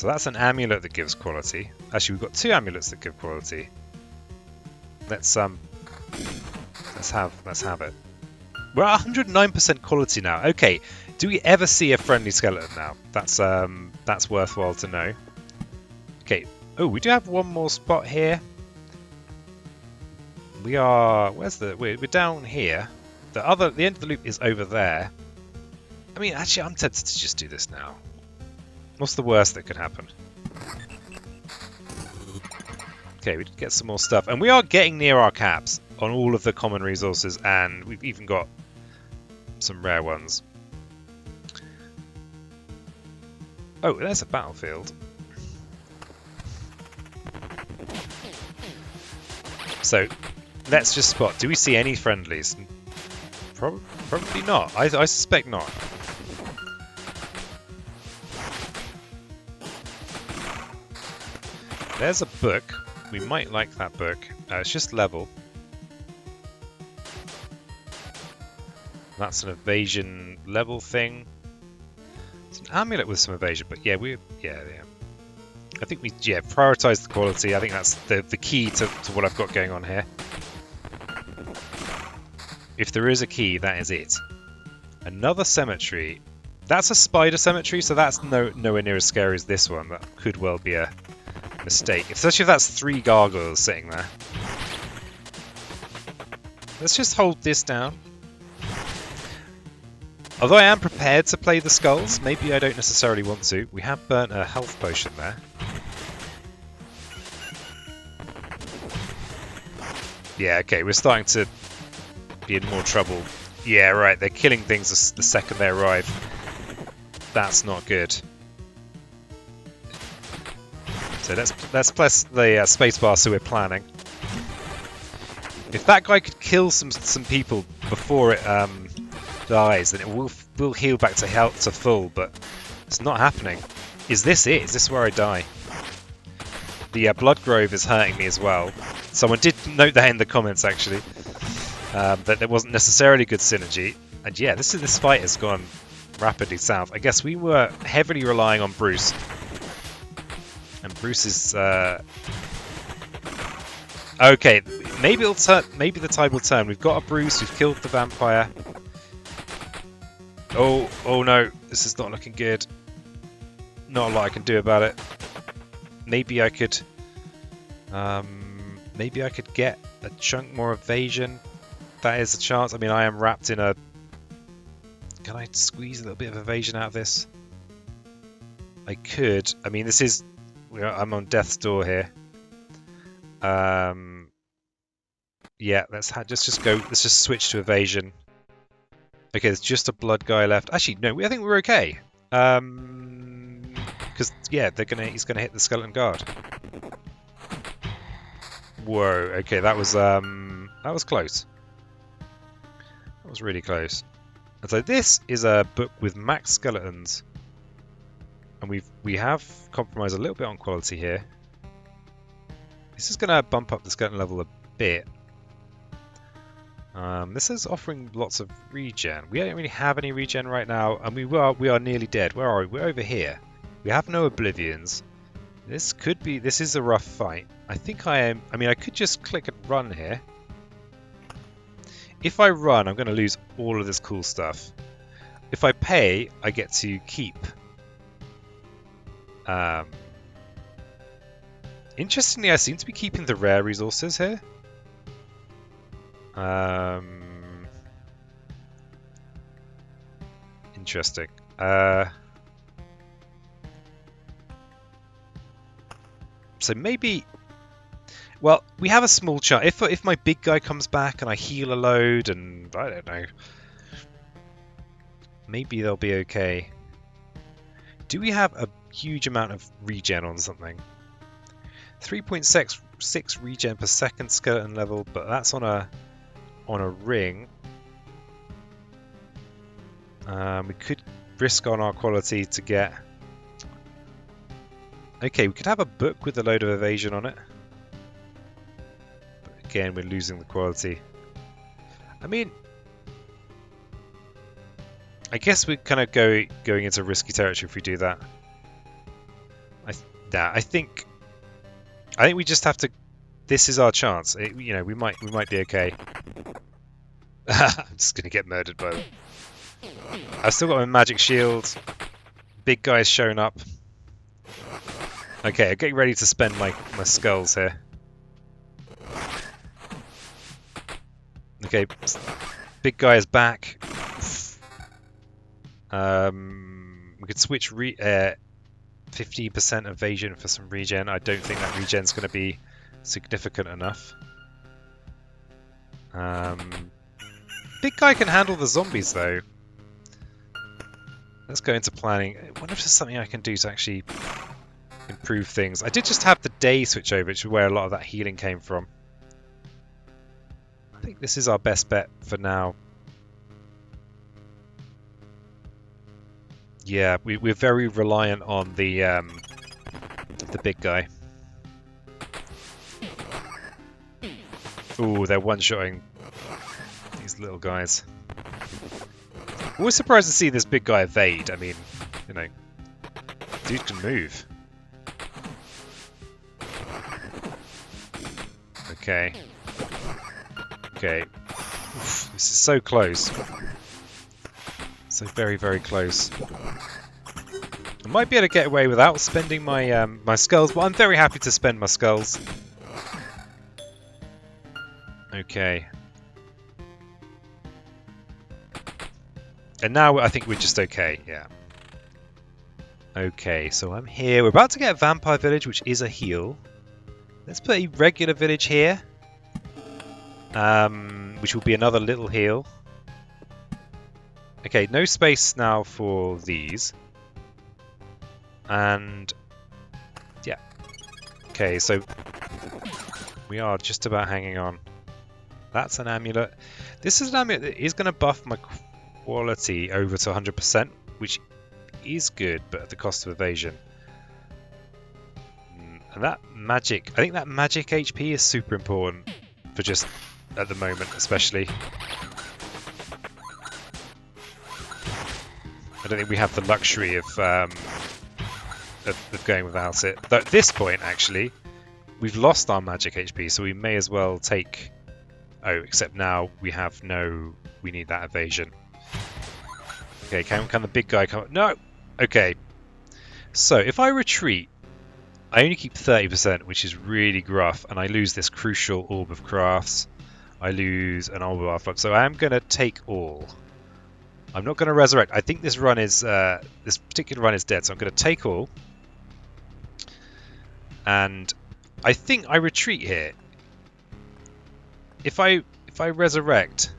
that's an amulet that gives quality. Actually, we've got 2 amulets that give quality. Let's have it. We're at 109% quality now. Okay, do we ever see a friendly skeleton now? That's worthwhile to know. Okay. Oh, we do have one more spot here. We are. We're down here. The end of the loop is over there. I mean, actually, I'm tempted to just do this now. What's the worst that could happen? Okay, we did get some more stuff, and we are getting near our caps on all of the common resources, and we've even got some rare ones. Oh, there's a battlefield. So, let's just spot. Do we see any friendlies? Probably not. I suspect not. There's a book. We might like that book. It's just level. That's an evasion level thing. It's an amulet with some evasion, but yeah, yeah. I think we prioritize the quality. I think that's the key to what I've got going on here. If there is a key, that is it. Another cemetery. That's a spider cemetery, so that's nowhere near as scary as this one. That could well be a mistake, especially if that's 3 gargoyles sitting there. Let's just hold this down. Although I am prepared to play the skulls, maybe I don't necessarily want to. We have burnt a health potion there. Yeah, okay, we're starting to be in more trouble. Yeah, right, they're killing things the second they arrive. That's not good. So let's press the spacebar so we're planning. If that guy could kill some people before it dies, then it will heal back to health to full, but it's not happening. Is this it? Is this where I die? The Blood Grove is hurting me as well. Someone did note that in the comments actually, that there wasn't necessarily good synergy. And yeah, this fight has gone rapidly south. I guess we were heavily relying on Bruce. And Bruce is okay. Maybe it'll turn. Maybe the tide will turn. We've got a Bruce. We've killed the vampire. Oh no! This is not looking good. Not a lot I can do about it. Maybe I could. Maybe I could get a chunk more evasion. That is a chance. I mean, I am wrapped in a. Can I squeeze a little bit of evasion out of this? I could. I mean, this is. I'm on death's door here. Yeah, let's just go. Let's just switch to evasion. Okay, there's just a blood guy left. Actually, no, I think we're okay. Because yeah, he's gonna hit the skeleton guard. Whoa. Okay, that was close. That was really close. And so this is a book with max skeletons. And we have compromised a little bit on quality here. This is going to bump up the skeleton level a bit. This is offering lots of regen. We don't really have any regen right now, and we are nearly dead. Where are we? We're over here. We have no oblivions. This is a rough fight. I think I am. I mean, I could just click and run here. If I run, I'm going to lose all of this cool stuff. If I pay, I get to keep. Interestingly, I seem to be keeping the rare resources here. Interesting. So maybe... Well, we have a small chance. If my big guy comes back and I heal a load and... I don't know. Maybe they'll be okay. Do we have a huge amount of regen on something? 3.6 regen per second skeleton level, but that's on a ring. We could risk on our quality to get... Okay, we could have a book with a load of evasion on it. But again, we're losing the quality. I mean... I guess we're kind of going into risky territory if we do that. I think we just have to... This is our chance. You know, we might be okay. I'm just going to get murdered by them. I've still got my magic shield. Big guy's shown up. Okay, I'm getting ready to spend my skulls here. Okay, big guy is back. We could switch 15% evasion for some regen. I don't think that regen's going to be significant enough. Big guy can handle the zombies though. Let's go into planning. I wonder if there's something I can do to actually improve things. I did just have the day switch over, which is where a lot of that healing came from. I think this is our best bet for now. Yeah, we're very reliant on the big guy. Ooh, they're one-shotting these little guys. Always surprised to see this big guy evade. I mean, you know, dude can move. Okay. Okay. Oof, this is so close. So very, very close. I might be able to get away without spending my my skulls, but I'm very happy to spend my skulls. Okay. And now I think we're just okay, yeah. Okay, so I'm here. We're about to get a vampire village, which is a heal. Let's put a regular village here. Which will be another little heal. Okay, no space now for these. And... yeah. Okay, so... we are just about hanging on. That's an amulet. This is an amulet that is going to buff my quality over to 100%, which is good, but at the cost of evasion. And that magic... I think that magic HP is super important for just... at the moment, especially. I don't think we have the luxury of going without it. Though at this point, actually, we've lost our magic HP, so we may as well take... oh, except now we have no... we need that evasion. Okay, can the big guy come... no! Okay. So, if I retreat, I only keep 30%, which is really gruff, and I lose this crucial Orb of Crafts. I lose an Orb of Afterlife, so I am going to take all. I'm not going to resurrect. I think this run is this particular run is dead, so I'm going to take all. And I think I retreat here. If I resurrect,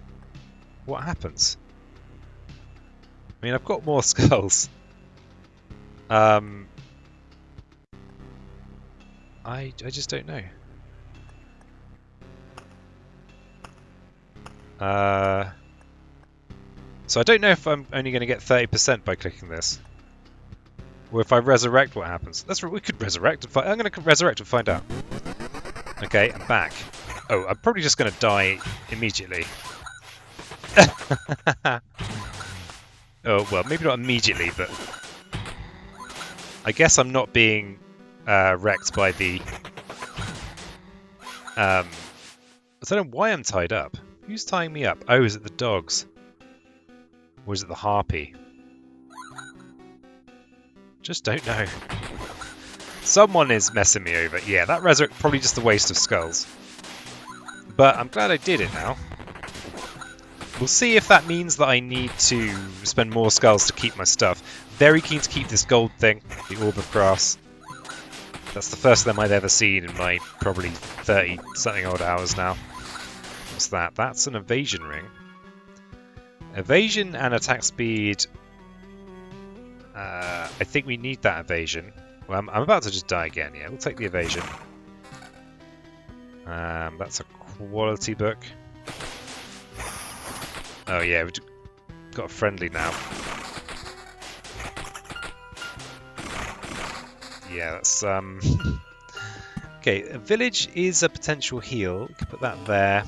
what happens? I mean, I've got more skulls. I just don't know. So I don't know if I'm only going to get 30% by clicking this. Or if I resurrect, what happens? We could resurrect and find. I'm going to resurrect and find out. Okay, I'm back. Oh, I'm probably just going to die immediately. Oh, well, maybe not immediately, but I guess I'm not being wrecked by the... I don't know why I'm tied up. Who's tying me up? Oh, is it the dogs? Or is it the harpy? Just don't know. Someone is messing me over. Yeah, that resurrect probably just a waste of skulls. But I'm glad I did it now. We'll see if that means that I need to spend more skulls to keep my stuff. Very keen to keep this gold thing, the Orb of Grass. That's the first of them I've ever seen in my probably 30-something odd hours now. What's that? That's an evasion ring. Evasion and attack speed. I think we need that evasion. Well, I'm about to just die again. Yeah, we'll take the evasion. That's a quality book. Oh yeah, we've got a friendly now. Yeah, that's okay, a village is a potential heal. Can put that there.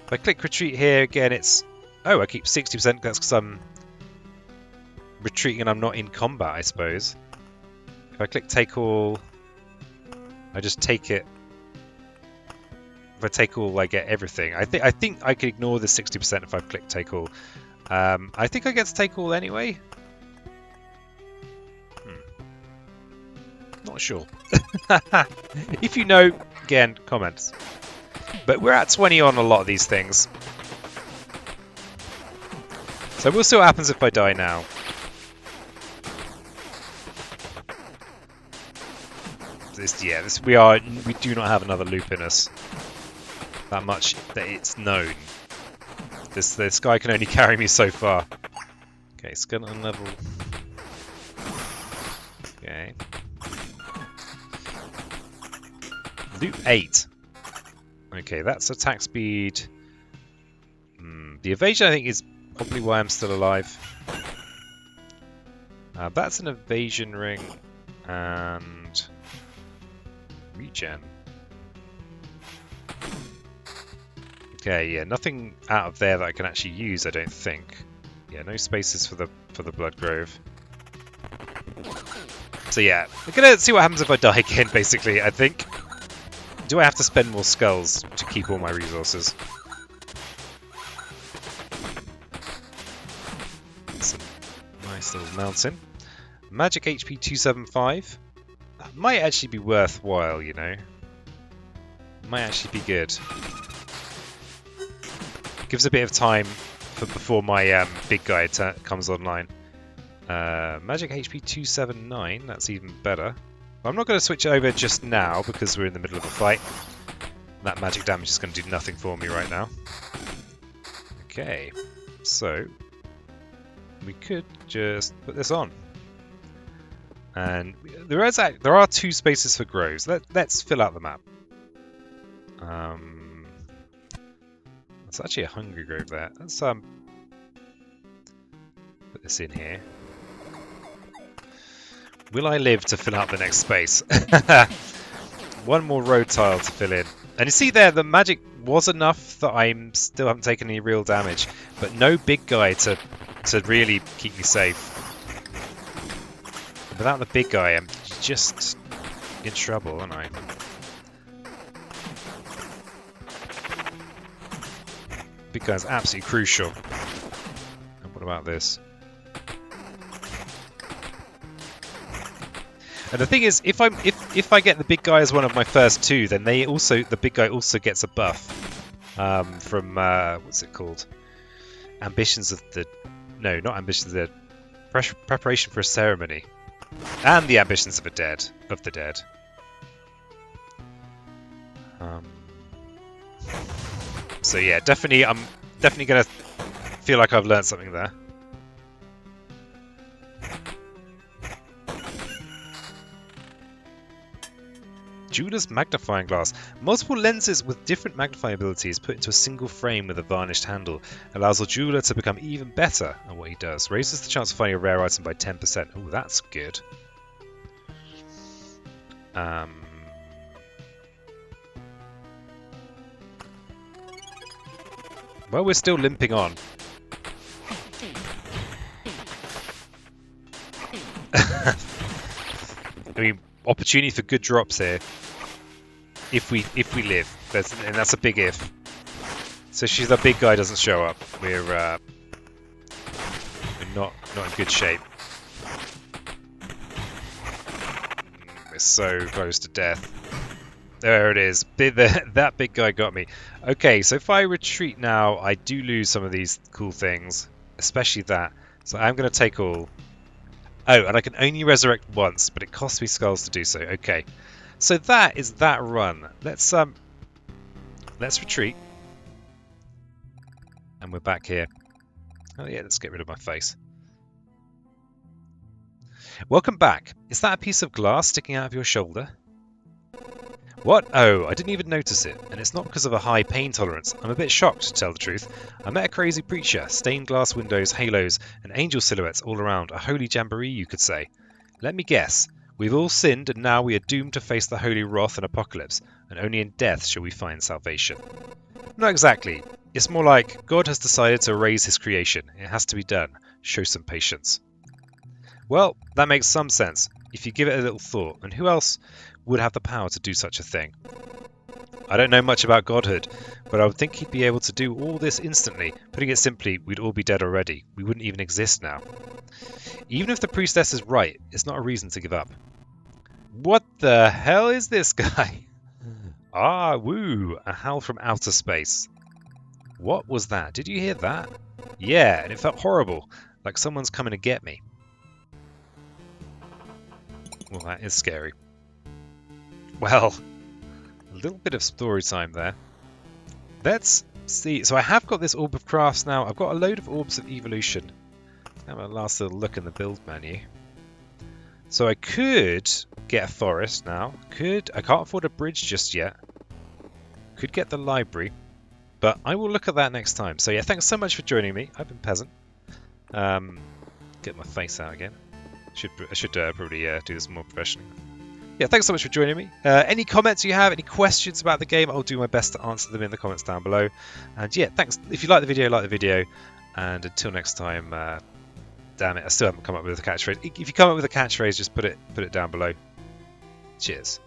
If I click retreat here again, it's... Oh, I keep 60%. That's because I'm retreating and I'm not in combat, I suppose. If I click take all, I just take it. If I take all, I get everything. I think I could ignore the 60% if I click take all. I think I get to take all anyway. Not sure. If you know, again, comments. But we're at 20 on a lot of these things. So we'll see what happens if I die now. We do not have another loop in us. That much that it's known. This guy can only carry me so far. Okay, skeleton level. Okay. Loop 8. Okay, that's attack speed. The evasion, I think, is probably why I'm still alive. That's an evasion ring and regen. Okay, yeah, nothing out of there that I can actually use, I don't think. Yeah, no spaces for the blood grove. So yeah, we're gonna see what happens if I die again, basically, I think. Do I have to spend more skulls to keep all my resources? That's a nice little mountain. Magic HP 275. That might actually be worthwhile, you know. Might actually be good. Gives a bit of time before my big guy comes online. Magic HP 279. That's even better. I'm not going to switch it over just now because we're in the middle of a fight. That magic damage is going to do nothing for me right now. Okay, so we could just put this on. And there are 2 spaces for groves. Let's fill out the map. It's actually a hungry grove there. Let's put this in here. Will I live to fill out the next space? One more road tile to fill in. And you see there, the magic was enough that I still haven't taken any real damage. But no big guy to really keep me safe. Without the big guy, I'm just in trouble, aren't I? Big guy's absolutely crucial. And what about this? And the thing is, if I get the big guy as one of my first 2, then the big guy also gets a buff from what's it called? Ambitions of the not ambitions of the preparation for a ceremony, and the ambitions of the dead. So yeah, definitely, I'm definitely gonna feel like I've learned something there. Jeweler's magnifying glass. Multiple lenses with different magnifying abilities put into a single frame with a varnished handle. Allows the jeweler to become even better at what he does. Raises the chance of finding a rare item by 10%. Oh, that's good. Well, we're still limping on. I mean, opportunity for good drops here. If we live, and that's a big if. So she's the big guy doesn't show up. We're not in good shape. We're so close to death. There it is. That big guy got me. Okay, so if I retreat now, I do lose some of these cool things, especially that. So I'm going to take all. Oh, and I can only resurrect once, but it costs me skulls to do so. Okay, so that is that run. Let's retreat, and we're back here. Oh yeah, let's get rid of my face. Welcome back. Is that a piece of glass sticking out of your shoulder? What? Oh, I didn't even notice it, and it's not because of a high pain tolerance. I'm a bit shocked, to tell the truth. I met a crazy preacher, stained glass windows, halos, and angel silhouettes all around. A holy jamboree, you could say. Let me guess. We've all sinned, and now we are doomed to face the holy wrath and apocalypse, and only in death shall we find salvation. Not exactly. It's more like God has decided to erase his creation. It has to be done. Show some patience. Well, that makes some sense, if you give it a little thought, and who else would have the power to do such a thing? I don't know much about godhood, but I would think he'd be able to do all this instantly. Putting it simply, we'd all be dead already. We wouldn't even exist now. Even if the priestess is right, it's not a reason to give up. What the hell is this guy? Ah, woo! A howl from outer space. What was that? Did you hear that? Yeah, and it felt horrible, like someone's coming to get me. Well, that is scary. Well, a little bit of story time there. Let's see. So I have got this Orb of Crafts now. I've got a load of Orbs of Evolution. Have a last little look in the build menu. So I could get a forest now. I can't afford a bridge just yet. Could get the library. But I will look at that next time. So yeah, thanks so much for joining me. I've been Peasant. Get my face out again. I should probably do this more professionally. Yeah, thanks so much for joining me. Any comments you have, any questions about the game, I'll do my best to answer them in the comments down below. And yeah, thanks. If you like the video, like the video. And until next time, damn it, I still haven't come up with a catchphrase. If you come up with a catchphrase, just put it down below. Cheers.